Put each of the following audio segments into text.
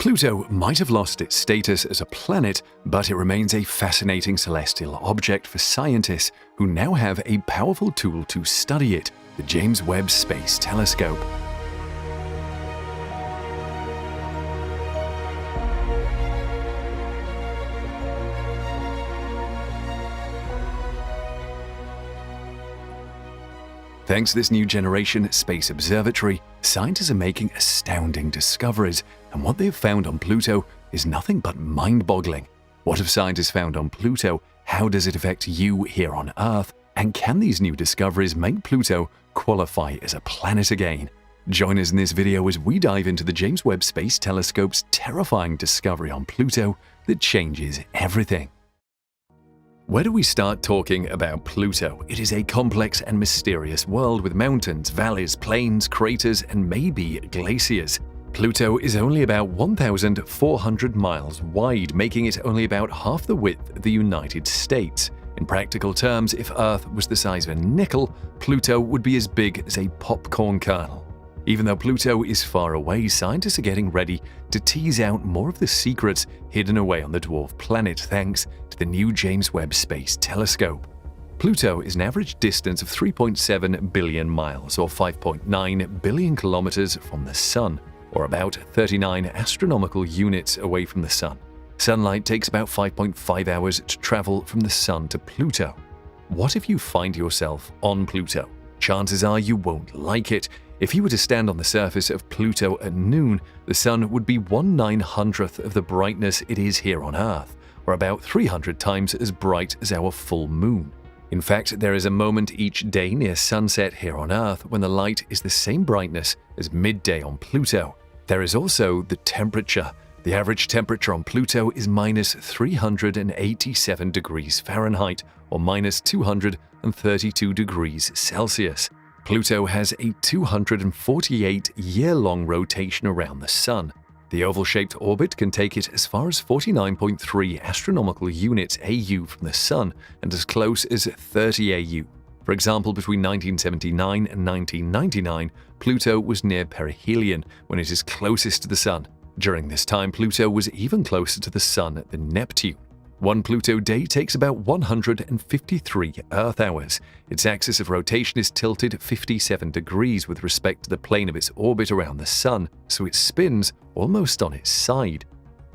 Pluto might have lost its status as a planet, but it remains a fascinating celestial object for scientists who now have a powerful tool to study it, the James Webb Space Telescope. Thanks to this new generation space observatory, scientists are making astounding discoveries, and what they've found on Pluto is nothing but mind-boggling. What have scientists found on Pluto? How does it affect you here on Earth? And can these new discoveries make Pluto qualify as a planet again? Join us in this video as we dive into the James Webb Space Telescope's terrifying discovery on Pluto that changes everything. Where do we start talking about Pluto? It is a complex and mysterious world with mountains, valleys, plains, craters, and maybe glaciers. Pluto is only about 1,400 miles wide, making it only about half the width of the United States. In practical terms, if Earth was the size of a nickel, Pluto would be as big as a popcorn kernel. Even though Pluto is far away, scientists are getting ready to tease out more of the secrets hidden away on the dwarf planet thanks to the new James Webb Space Telescope. Pluto is an average distance of 3.7 billion miles or 5.9 billion kilometers from the Sun, or about 39 astronomical units away from the Sun. Sunlight takes about 5.5 hours to travel from the Sun to Pluto. What if you find yourself on Pluto? Chances are you won't like it. If you were to stand on the surface of Pluto at noon, the Sun would be 1/900th of the brightness it is here on Earth, or about 300 times as bright as our full moon. In fact, there is a moment each day near sunset here on Earth when the light is the same brightness as midday on Pluto. There is also the temperature. The average temperature on Pluto is minus 387 degrees Fahrenheit, or minus 232 degrees Celsius. Pluto has a 248-year-long rotation around the Sun. The oval-shaped orbit can take it as far as 49.3 astronomical units AU from the Sun and as close as 30 AU. For example, between 1979 and 1999, Pluto was near perihelion when it is closest to the Sun. During this time, Pluto was even closer to the Sun than Neptune. One Pluto day takes about 153 Earth hours. Its axis of rotation is tilted 57 degrees with respect to the plane of its orbit around the Sun, so it spins almost on its side.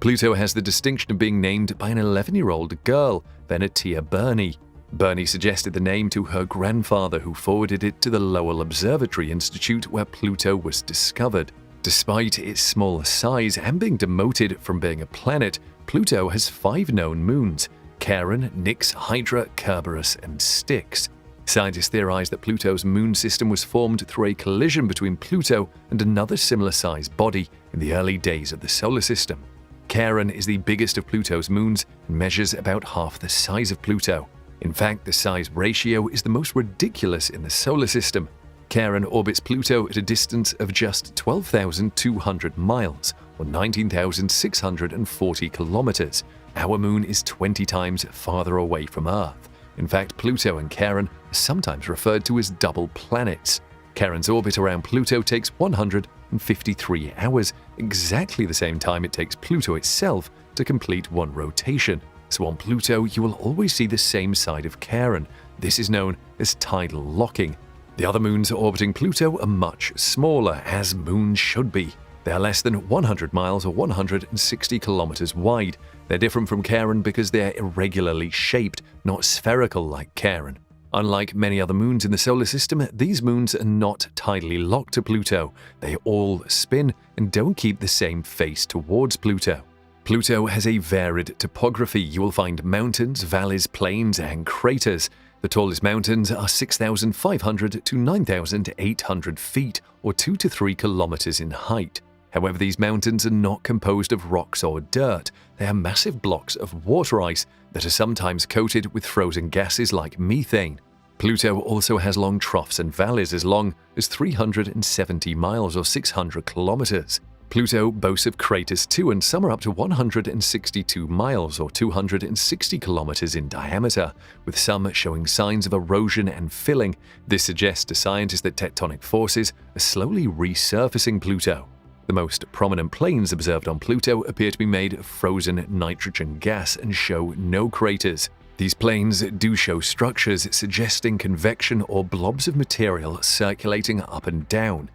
Pluto has the distinction of being named by an 11-year-old girl, Venetia Burney. Burney suggested the name to her grandfather, who forwarded it to the Lowell Observatory Institute where Pluto was discovered. Despite its smaller size and being demoted from being a planet, Pluto has 5 known moons: Charon, Nix, Hydra, Kerberos, and Styx. Scientists theorize that Pluto's moon system was formed through a collision between Pluto and another similar-sized body in the early days of the solar system. Charon is the biggest of Pluto's moons and measures about half the size of Pluto. In fact, the size ratio is the most ridiculous in the solar system. Charon orbits Pluto at a distance of just 12,200 miles, or 19,640 kilometers. Our moon is 20 times farther away from Earth. In fact, Pluto and Charon are sometimes referred to as double planets. Charon's orbit around Pluto takes 153 hours, exactly the same time it takes Pluto itself to complete one rotation. So on Pluto, you will always see the same side of Charon. This is known as tidal locking. The other moons orbiting Pluto are much smaller, as moons should be. They are less than 100 miles or 160 kilometers wide. They're different from Charon because they are irregularly shaped, not spherical like Charon. Unlike many other moons in the solar system, these moons are not tidally locked to Pluto. They all spin and don't keep the same face towards Pluto. Pluto has a varied topography. You will find mountains, valleys, plains, and craters. The tallest mountains are 6,500 to 9,800 feet, or 2 to 3 kilometers in height. However, these mountains are not composed of rocks or dirt. They are massive blocks of water ice that are sometimes coated with frozen gases like methane. Pluto also has long troughs and valleys as long as 370 miles or 600 kilometers. Pluto boasts of craters too, and some are up to 162 miles or 260 kilometers in diameter, with some showing signs of erosion and filling. This suggests to scientists that tectonic forces are slowly resurfacing Pluto. The most prominent plains observed on Pluto appear to be made of frozen nitrogen gas and show no craters. These plains do show structures suggesting convection or blobs of material circulating up and down.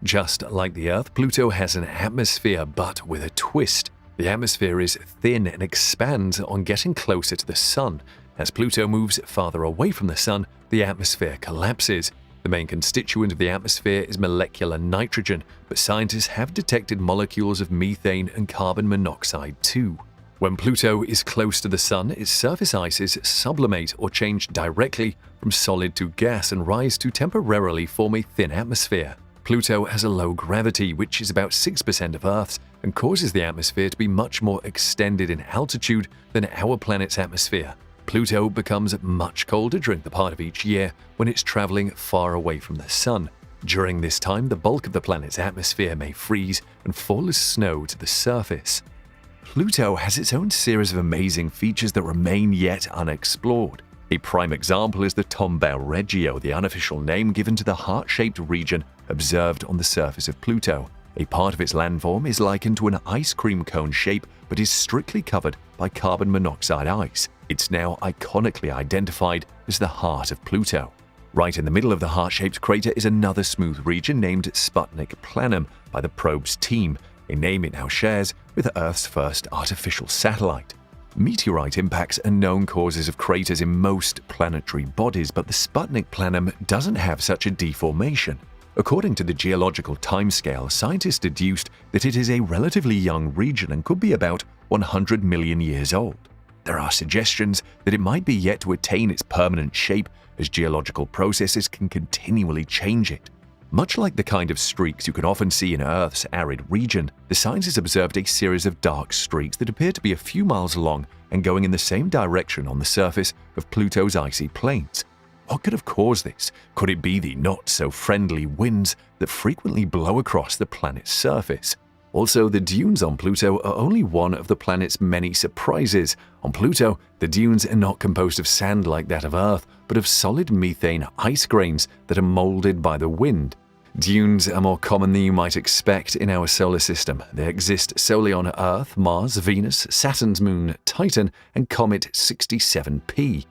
Just like the Earth, Pluto has an atmosphere, but with a twist. The atmosphere is thin and expands on getting closer to the Sun. As Pluto moves farther away from the Sun, the atmosphere collapses. The main constituent of the atmosphere is molecular nitrogen, but scientists have detected molecules of methane and carbon monoxide too. When Pluto is close to the Sun, its surface ices sublimate or change directly from solid to gas and rise to temporarily form a thin atmosphere. Pluto has a low gravity, which is about 6% of Earth's, and causes the atmosphere to be much more extended in altitude than our planet's atmosphere. Pluto becomes much colder during the part of each year when it's traveling far away from the Sun. During this time, the bulk of the planet's atmosphere may freeze and fall as snow to the surface. Pluto has its own series of amazing features that remain yet unexplored. A prime example is the Tombau Regio, the unofficial name given to the heart-shaped region observed on the surface of Pluto. A part of its landform is likened to an ice cream cone shape but is strictly covered by carbon monoxide ice. It's now iconically identified as the heart of Pluto. Right in the middle of the heart-shaped crater is another smooth region named Sputnik Planum by the probe's team, a name it now shares with Earth's first artificial satellite. Meteorite impacts are known causes of craters in most planetary bodies, but the Sputnik Planum doesn't have such a deformation. According to the geological timescale, scientists deduced that it is a relatively young region and could be about 100 million years old. There are suggestions that it might be yet to attain its permanent shape, as geological processes can continually change it. Much like the kind of streaks you can often see in Earth's arid region, the scientists observed a series of dark streaks that appear to be a few miles long and going in the same direction on the surface of Pluto's icy plains. What could have caused this? Could it be the not-so-friendly winds that frequently blow across the planet's surface? Also, the dunes on Pluto are only one of the planet's many surprises. On Pluto, the dunes are not composed of sand like that of Earth, but of solid methane ice grains that are molded by the wind. Dunes are more common than you might expect in our solar system. They exist solely on Earth, Mars, Venus, Saturn's moon, Titan, and comet 67P.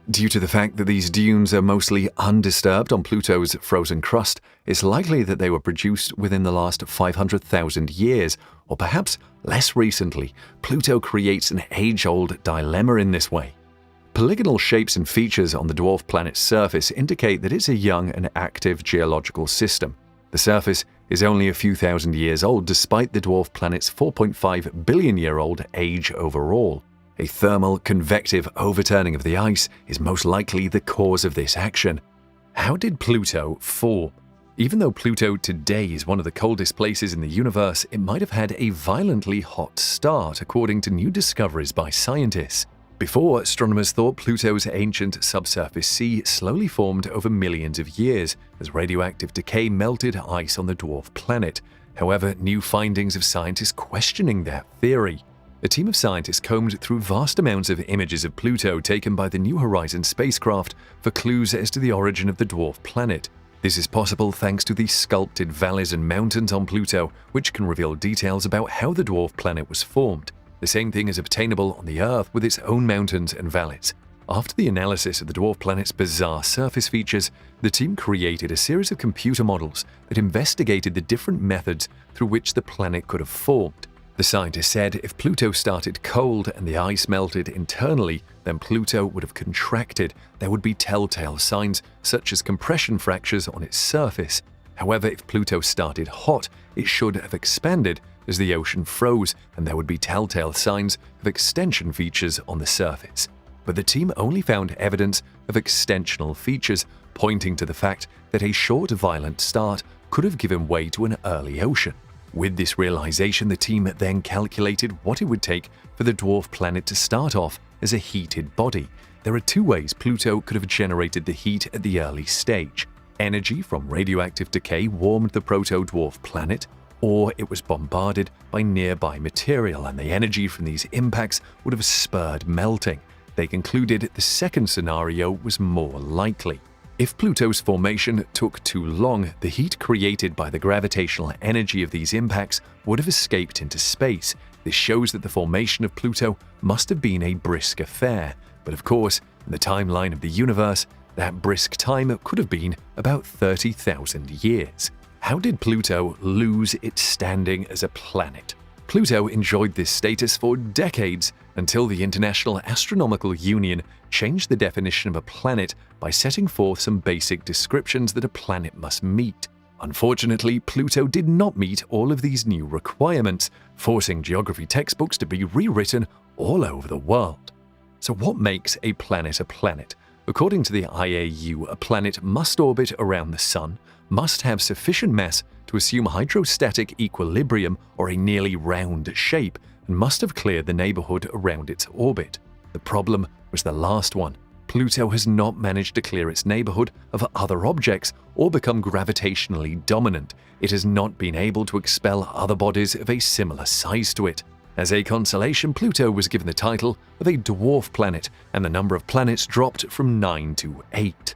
Due to the fact that these dunes are mostly undisturbed on Pluto's frozen crust, it's likely that they were produced within the last 500,000 years, or perhaps less recently. Pluto creates an age-old dilemma in this way. Polygonal shapes and features on the dwarf planet's surface indicate that it's a young and active geological system. The surface is only a few thousand years old despite the dwarf planet's 4.5 billion-year-old age overall. A thermal, convective overturning of the ice is most likely the cause of this action. How did Pluto form? Even though Pluto today is one of the coldest places in the universe, it might have had a violently hot start according to new discoveries by scientists. Before, astronomers thought Pluto's ancient subsurface sea slowly formed over millions of years as radioactive decay melted ice on the dwarf planet. However, new findings of scientists questioning that theory. A team of scientists combed through vast amounts of images of Pluto taken by the New Horizons spacecraft for clues as to the origin of the dwarf planet. This is possible thanks to the sculpted valleys and mountains on Pluto, which can reveal details about how the dwarf planet was formed. The same thing is obtainable on the Earth with its own mountains and valleys. After the analysis of the dwarf planet's bizarre surface features, the team created a series of computer models that investigated the different methods through which the planet could have formed. The scientists said if Pluto started cold and the ice melted internally, then Pluto would have contracted. There would be telltale signs such as compression fractures on its surface. However, if Pluto started hot, it should have expanded as the ocean froze, and there would be telltale signs of extension features on the surface. But the team only found evidence of extensional features, pointing to the fact that a short violent start could have given way to an early ocean. With this realization, the team then calculated what it would take for the dwarf planet to start off as a heated body. There are two ways Pluto could have generated the heat at the early stage. Energy from radioactive decay warmed the proto-dwarf planet, or it was bombarded by nearby material and the energy from these impacts would have spurred melting. They concluded the second scenario was more likely. If Pluto's formation took too long, the heat created by the gravitational energy of these impacts would have escaped into space. This shows that the formation of Pluto must have been a brisk affair. But of course, in the timeline of the universe, that brisk time could have been about 30,000 years. How did Pluto lose its standing as a planet? Pluto enjoyed this status for decades until the International Astronomical Union changed the definition of a planet by setting forth some basic descriptions that a planet must meet. Unfortunately, Pluto did not meet all of these new requirements, forcing geography textbooks to be rewritten all over the world. So what makes a planet a planet? According to the IAU, a planet must orbit around the Sun, must have sufficient mass to assume hydrostatic equilibrium or a nearly round shape, and must have cleared the neighborhood around its orbit. The problem was the last one. Pluto has not managed to clear its neighborhood of other objects or become gravitationally dominant. It has not been able to expel other bodies of a similar size to it. As a consolation, Pluto was given the title of a dwarf planet, and the number of planets dropped from 9 to 8.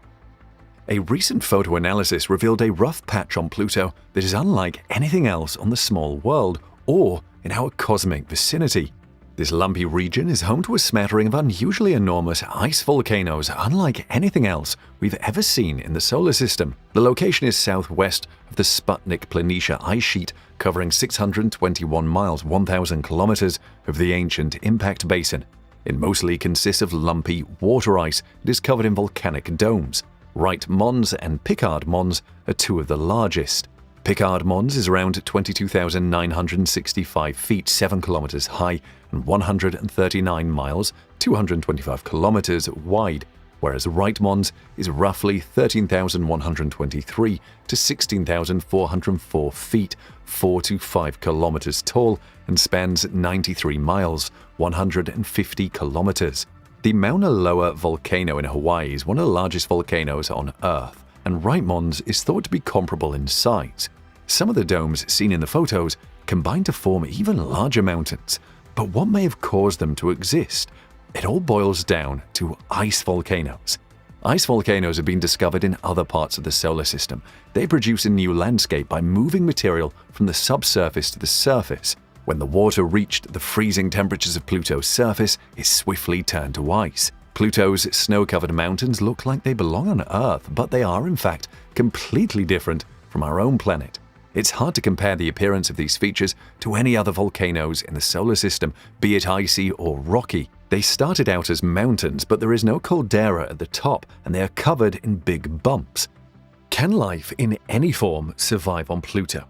A recent photo analysis revealed a rough patch on Pluto that is unlike anything else on the small world or in our cosmic vicinity. This lumpy region is home to a smattering of unusually enormous ice volcanoes unlike anything else we've ever seen in the solar system. The location is southwest of the Sputnik Planitia ice sheet, covering 621 miles 1,000 kilometers of the ancient impact basin. It mostly consists of lumpy water ice and is covered in volcanic domes. Wright Mons and Piccard Mons are two of the largest. Piccard Mons is around 22,965 feet 7 kilometers high and 139 miles 225 kilometers wide, whereas Wright Mons is roughly 13,123 to 16,404 feet 4 to 5 kilometers tall and spans 93 miles 150 kilometers. The Mauna Loa volcano in Hawaii is one of the largest volcanoes on Earth, and Wright Mons is thought to be comparable in size. Some of the domes seen in the photos combine to form even larger mountains, but what may have caused them to exist? It all boils down to ice volcanoes. Ice volcanoes have been discovered in other parts of the solar system. They produce a new landscape by moving material from the subsurface to the surface. When the water reached the freezing temperatures of Pluto's surface, it swiftly turned to ice. Pluto's snow-covered mountains look like they belong on Earth, but they are in fact completely different from our own planet. It's hard to compare the appearance of these features to any other volcanoes in the solar system, be it icy or rocky. They started out as mountains, but there is no caldera at the top, and they are covered in big bumps. Can life in any form survive on Pluto?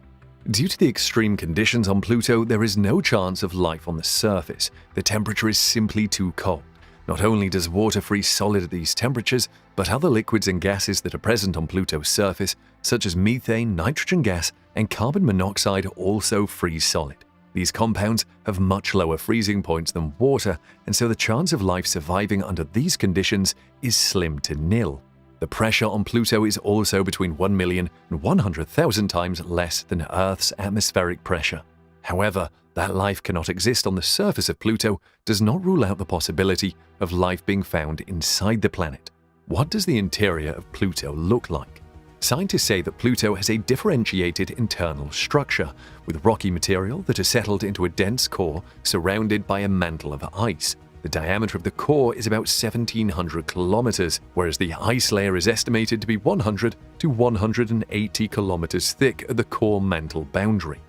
Due to the extreme conditions on Pluto, there is no chance of life on the surface. The temperature is simply too cold. Not only does water freeze solid at these temperatures, but other liquids and gases that are present on Pluto's surface, such as methane, nitrogen gas, and carbon monoxide, also freeze solid. These compounds have much lower freezing points than water, and so the chance of life surviving under these conditions is slim to nil. The pressure on Pluto is also between 1 million and 100,000 times less than Earth's atmospheric pressure. However, that life cannot exist on the surface of Pluto does not rule out the possibility of life being found inside the planet. What does the interior of Pluto look like? Scientists say that Pluto has a differentiated internal structure, with rocky material that is settled into a dense core surrounded by a mantle of ice. The diameter of the core is about 1,700 kilometers, whereas the ice layer is estimated to be 100 to 180 kilometers thick at the core mantle boundary.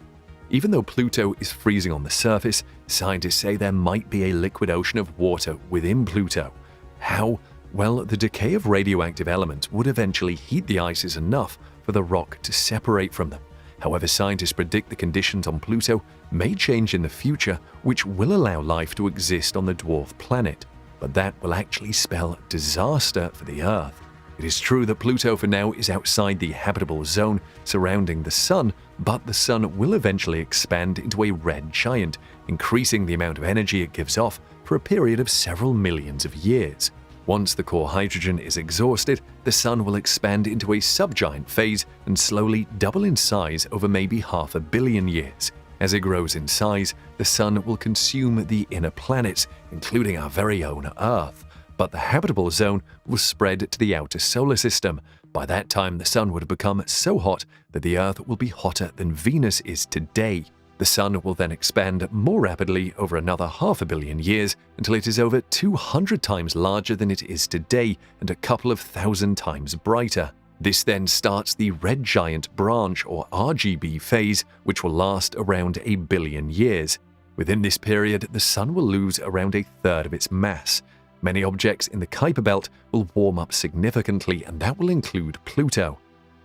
Even though Pluto is freezing on the surface, scientists say there might be a liquid ocean of water within Pluto. How? Well, the decay of radioactive elements would eventually heat the ices enough for the rock to separate from them. However, scientists predict the conditions on Pluto may change in the future, which will allow life to exist on the dwarf planet. But that will actually spell disaster for the Earth. It is true that Pluto for now is outside the habitable zone surrounding the Sun, but the Sun will eventually expand into a red giant, increasing the amount of energy it gives off for a period of several millions of years. Once the core hydrogen is exhausted, the Sun will expand into a subgiant phase and slowly double in size over maybe 500 million years. As it grows in size, the Sun will consume the inner planets, including our very own Earth. but the habitable zone will spread to the outer solar system. By that time, the Sun would have become so hot that the Earth will be hotter than Venus is today. The Sun will then expand more rapidly over another 500 million years until it is over 200 times larger than it is today and a couple of thousand times brighter. This then starts the red giant branch or RGB phase, which will last around 1 billion years. Within this period, the Sun will lose around 1/3 of its mass. Many objects in the Kuiper Belt will warm up significantly, and that will include Pluto.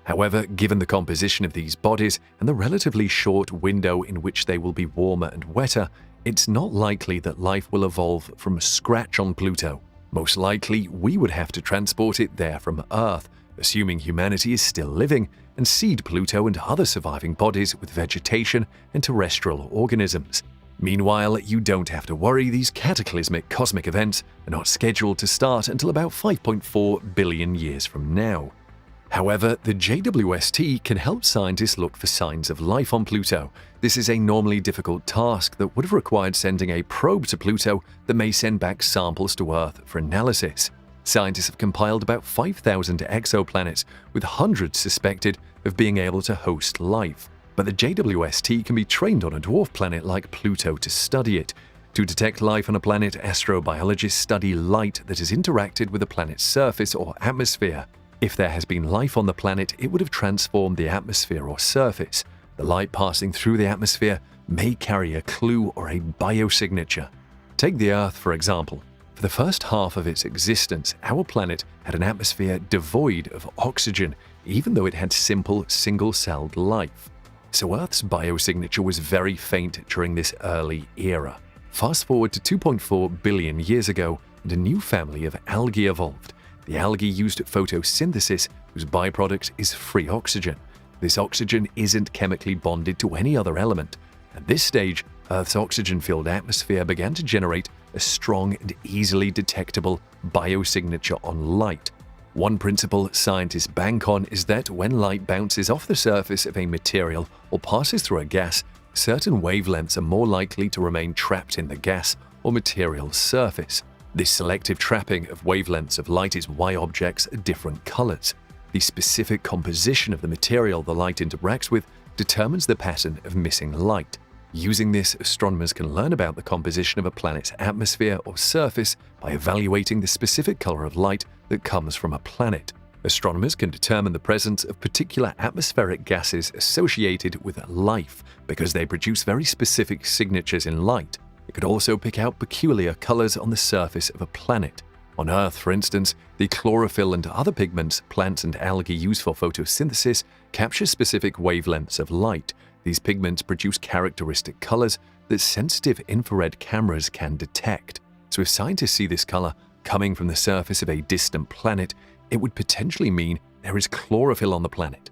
However, given the composition of these bodies and the relatively short window in which they will be warmer and wetter, it's not likely that life will evolve from scratch on Pluto. Most likely, we would have to transport it there from Earth, assuming humanity is still living, and seed Pluto and other surviving bodies with vegetation and terrestrial organisms. Meanwhile, you don't have to worry, these cataclysmic cosmic events are not scheduled to start until about 5.4 billion years from now. However, the JWST can help scientists look for signs of life on Pluto. This is a normally difficult task that would have required sending a probe to Pluto that may send back samples to Earth for analysis. Scientists have compiled about 5,000 exoplanets, with hundreds suspected of being able to host life. But the JWST can be trained on a dwarf planet like Pluto to study it. To detect life on a planet, astrobiologists study light that has interacted with the planet's surface or atmosphere. If there has been life on the planet, it would have transformed the atmosphere or surface. The light passing through the atmosphere may carry a clue or a biosignature. Take the Earth, for example. For the first half of its existence, our planet had an atmosphere devoid of oxygen, even though it had simple, single-celled life. So Earth's biosignature was very faint during this early era. Fast forward to 2.4 billion years ago, and a new family of algae evolved. The algae used photosynthesis, whose byproduct is free oxygen. This oxygen isn't chemically bonded to any other element. At this stage, Earth's oxygen-filled atmosphere began to generate a strong and easily detectable biosignature on light. One principle scientists bank on is that when light bounces off the surface of a material or passes through a gas, certain wavelengths are more likely to remain trapped in the gas or material's surface. This selective trapping of wavelengths of light is why objects are different colors. The specific composition of the material the light interacts with determines the pattern of missing light. Using this, astronomers can learn about the composition of a planet's atmosphere or surface by evaluating the specific color of light that comes from a planet. Astronomers can determine the presence of particular atmospheric gases associated with life because they produce very specific signatures in light. It could also pick out peculiar colors on the surface of a planet. On Earth, for instance, the chlorophyll and other pigments plants and algae use for photosynthesis capture specific wavelengths of light. These pigments produce characteristic colors that sensitive infrared cameras can detect. So if scientists see this color coming from the surface of a distant planet, it would potentially mean there is chlorophyll on the planet.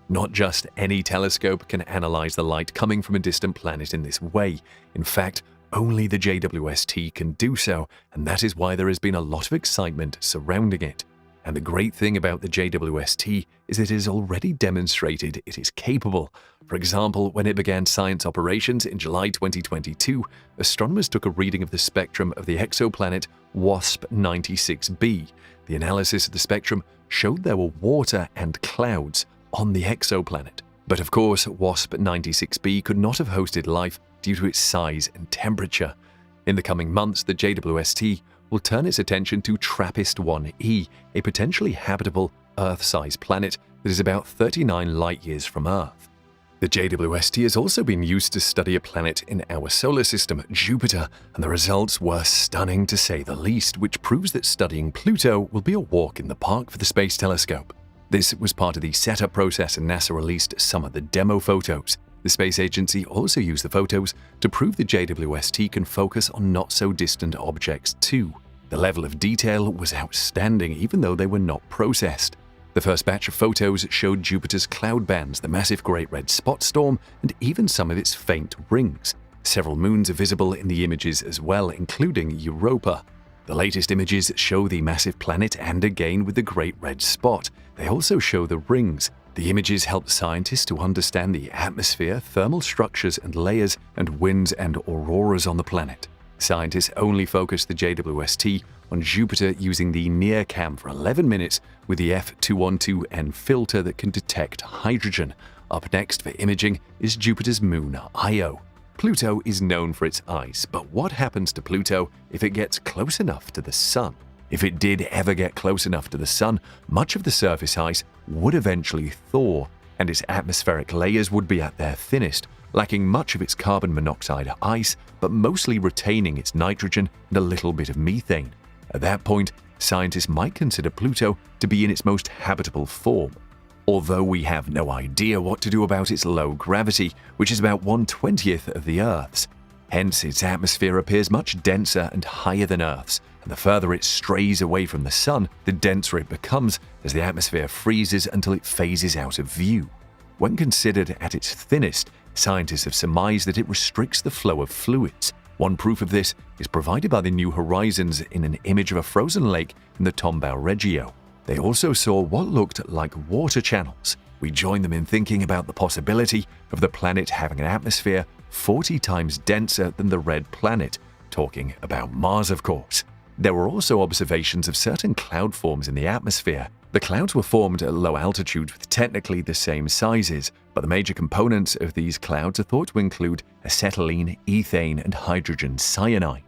Not just any telescope can analyze the light coming from a distant planet in this way. In fact, only the JWST can do so, and that is why there has been a lot of excitement surrounding it. And the great thing about the JWST is it has already demonstrated it is capable. For example, when it began science operations in July 2022, astronomers took a reading of the spectrum of the exoplanet WASP-96b. The analysis of the spectrum showed there were water and clouds on the exoplanet. But of course, WASP-96b could not have hosted life due to its size and temperature. In the coming months, the JWST will turn its attention to TRAPPIST-1e, a potentially habitable Earth-sized planet that is about 39 light-years from Earth. The JWST has also been used to study a planet in our solar system, Jupiter, and the results were stunning to say the least, which proves that studying Pluto will be a walk in the park for the Space Telescope. This was part of the setup process, and NASA released some of the demo photos. The space agency also used the photos to prove the JWST can focus on not-so-distant objects too. The level of detail was outstanding even though they were not processed. The first batch of photos showed Jupiter's cloud bands, the massive Great Red Spot Storm, and even some of its faint rings. Several moons are visible in the images as well, including Europa. The latest images show the massive planet and again with the Great Red Spot. They also show the rings. The images help scientists to understand the atmosphere, thermal structures and layers, and winds and auroras on the planet. Scientists only focused the JWST on Jupiter using the NIRCam for 11 minutes with the F212N filter that can detect hydrogen. Up next for imaging is Jupiter's moon Io. Pluto is known for its ice, but what happens to Pluto if it gets close enough to the Sun? If it did ever get close enough to the Sun, much of the surface ice would eventually thaw, and its atmospheric layers would be at their thinnest, lacking much of its carbon monoxide ice, but mostly retaining its nitrogen and a little bit of methane. At that point, scientists might consider Pluto to be in its most habitable form. Although we have no idea what to do about its low gravity, which is about 1/20th of the Earth's. Hence, its atmosphere appears much denser and higher than Earth's, and the further it strays away from the Sun, the denser it becomes as the atmosphere freezes until it phases out of view. When considered at its thinnest, scientists have surmised that it restricts the flow of fluids. One proof of this is provided by the New Horizons in an image of a frozen lake in the Tombau Regio. They also saw what looked like water channels. We join them in thinking about the possibility of the planet having an atmosphere 40 times denser than the red planet, talking about Mars, of course. There were also observations of certain cloud forms in the atmosphere. The clouds were formed at low altitudes with technically the same sizes, but the major components of these clouds are thought to include acetylene, ethane, and hydrogen cyanide.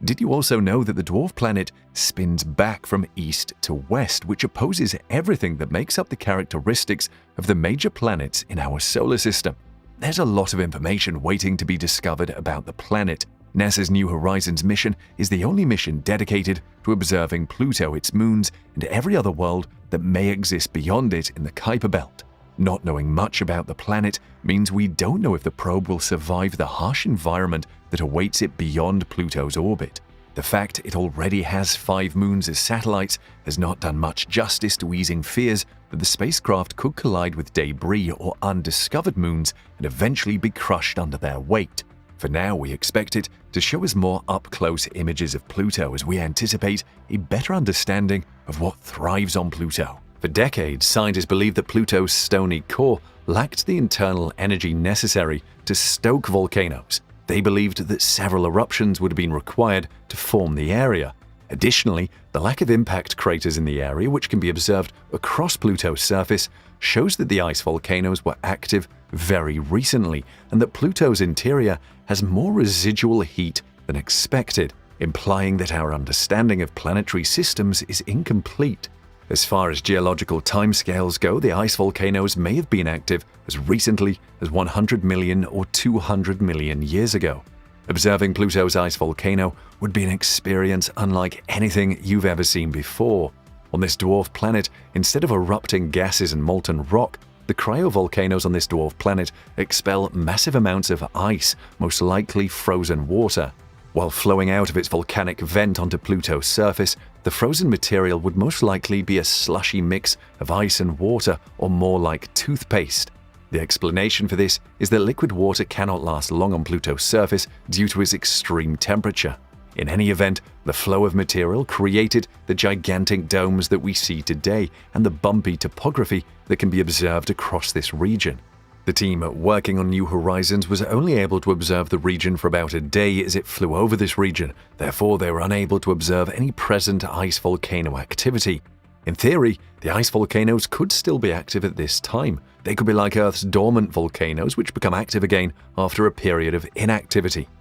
Did you also know that the dwarf planet spins back from east to west, which opposes everything that makes up the characteristics of the major planets in our solar system? There's a lot of information waiting to be discovered about the planet. NASA's New Horizons mission is the only mission dedicated to observing Pluto, its moons, and every other world that may exist beyond it in the Kuiper Belt. Not knowing much about the planet means we don't know if the probe will survive the harsh environment that awaits it beyond Pluto's orbit. The fact it already has 5 moons as satellites has not done much justice to easing fears that the spacecraft could collide with debris or undiscovered moons and eventually be crushed under their weight. For now, we expect it to show us more up-close images of Pluto as we anticipate a better understanding of what thrives on Pluto. For decades, scientists believed that Pluto's stony core lacked the internal energy necessary to stoke volcanoes. They believed that several eruptions would have been required to form the area. Additionally, the lack of impact craters in the area, which can be observed across Pluto's surface, shows that the ice volcanoes were active very recently and that Pluto's interior has more residual heat than expected, implying that our understanding of planetary systems is incomplete. As far as geological timescales go, the ice volcanoes may have been active as recently as 100 million or 200 million years ago. Observing Pluto's ice volcano would be an experience unlike anything you've ever seen before. On this dwarf planet, instead of erupting gases and molten rock, the cryovolcanoes on this dwarf planet expel massive amounts of ice, most likely frozen water. While flowing out of its volcanic vent onto Pluto's surface, the frozen material would most likely be a slushy mix of ice and water, or more like toothpaste. The explanation for this is that liquid water cannot last long on Pluto's surface due to its extreme temperature. In any event, the flow of material created the gigantic domes that we see today and the bumpy topography that can be observed across this region. The team working on New Horizons was only able to observe the region for about a day as it flew over this region, therefore they were unable to observe any present ice volcano activity. In theory, the ice volcanoes could still be active at this time. They could be like Earth's dormant volcanoes, which become active again after a period of inactivity.